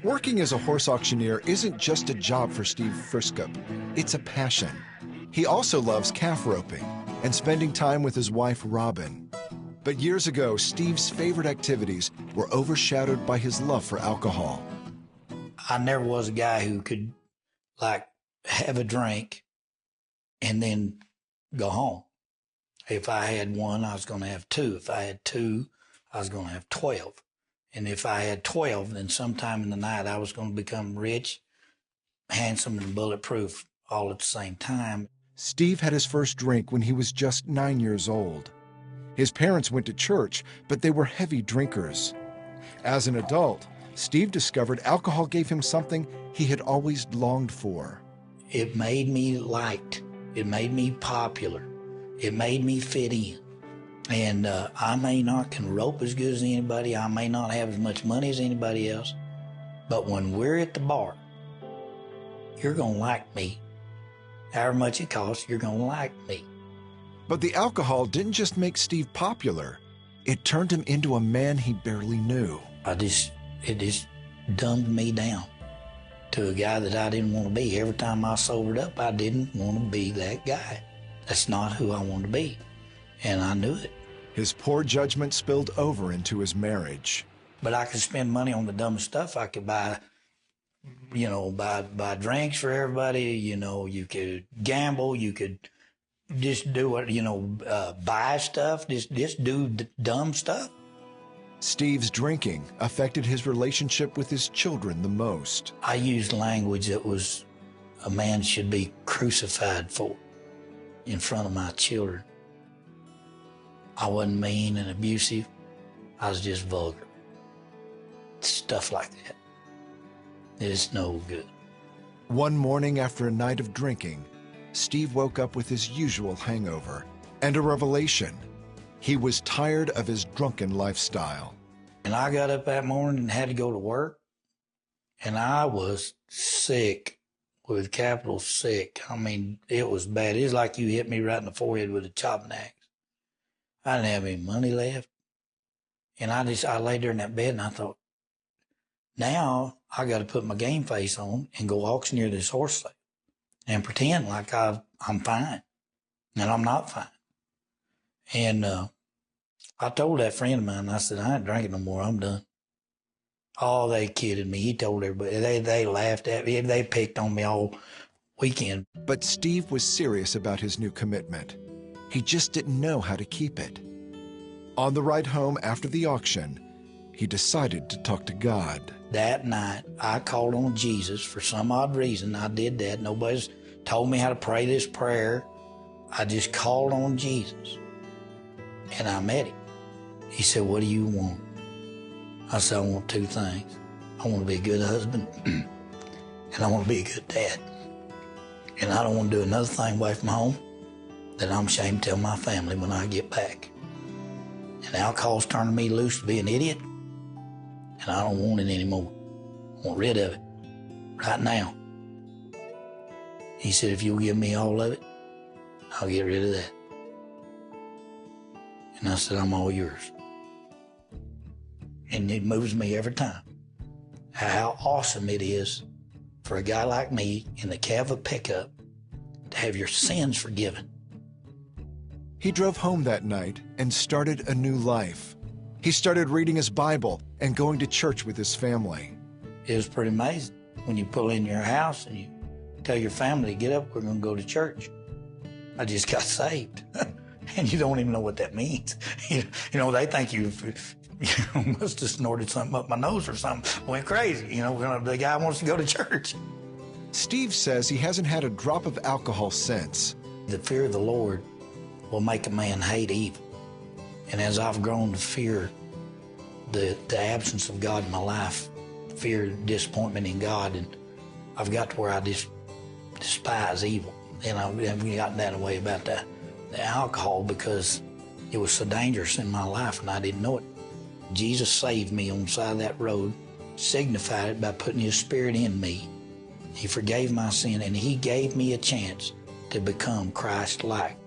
Working as a horse auctioneer isn't just a job for Steve Friskup, it's a passion. He also loves calf roping and spending time with his wife, Robin. But years ago, Steve's favorite activities were overshadowed by his love for alcohol. I never was a guy who could, like, have a drink and then go home. If I had one, I was going to have two. If I had two, I was going to have 12. And if I had 12, then sometime in the night I was going to become rich, handsome, and bulletproof all at the same time. Steve had his first drink when he was just 9 years old. His parents went to church, but they were heavy drinkers. As an adult, Steve discovered alcohol gave him something he had always longed for. It made me liked. It made me popular. It made me fit in. And I may not can rope as good as anybody. I may not have as much money as anybody else. But when we're at the bar, you're going to like me. However much it costs, you're going to like me. But the alcohol didn't just make Steve popular. It turned him into a man he barely knew. It just dumbed me down to a guy that I didn't want to be. Every time I sobered up, I didn't want to be that guy. That's not who I wanted to be. And I knew it. His poor judgment spilled over into his marriage. But I could spend money on the dumbest stuff. I could buy, buy drinks for everybody. You could gamble. You could just do what, buy stuff. Just do dumb stuff. Steve's drinking affected his relationship with his children the most. I used language that was a man should be crucified for in front of my children. I wasn't mean and abusive. I was just vulgar. Stuff like that. It's no good. One morning after a night of drinking, Steve woke up with his usual hangover and a revelation. He was tired of his drunken lifestyle. And I got up that morning and had to go to work, and I was sick, with capital sick. I mean, it was bad. It was like you hit me right in the forehead with a chopping axe. I didn't have any money left. And I laid there in that bed and I thought, now I got to put my game face on and go auctioneer this horse sale and pretend like I'm fine. And I'm not fine. And I told that friend of mine, I said, I ain't drinking no more. I'm done. Oh, they kidded me. He told everybody. They laughed at me. They picked on me all weekend. But Steve was serious about his new commitment. He just didn't know how to keep it. On the ride home after the auction, he decided to talk to God. That night, I called on Jesus. For some odd reason, I did that. Nobody's told me how to pray this prayer. I just called on Jesus, and I met him. He said, what do you want? I said, I want two things. I want to be a good husband, and I want to be a good dad. And I don't want to do another thing away from home that I'm ashamed to tell my family when I get back. And alcohol's turning me loose to be an idiot, and I don't want it anymore. I want rid of it right now. He said, if you'll give me all of it, I'll get rid of that. And I said, I'm all yours. And it moves me every time. How awesome it is for a guy like me in the cab of a pickup to have your sins forgiven. He drove home that night and started a new life. He started reading his Bible and going to church with his family. It was pretty amazing when you pull in your house and you tell your family, get up, we're going to go to church. I just got saved. And you don't even know what that means. They think you must have snorted something up my nose or something. Went crazy. The guy wants to go to church. Steve says he hasn't had a drop of alcohol since. The fear of the Lord will make a man hate evil. And as I've grown to fear the absence of God in my life, fear disappointment in God, and I've got to where I just despise evil. And I've gotten that way about the alcohol because it was so dangerous in my life and I didn't know it. Jesus saved me on the side of that road, signified it by putting his spirit in me. He forgave my sin and he gave me a chance to become Christ-like.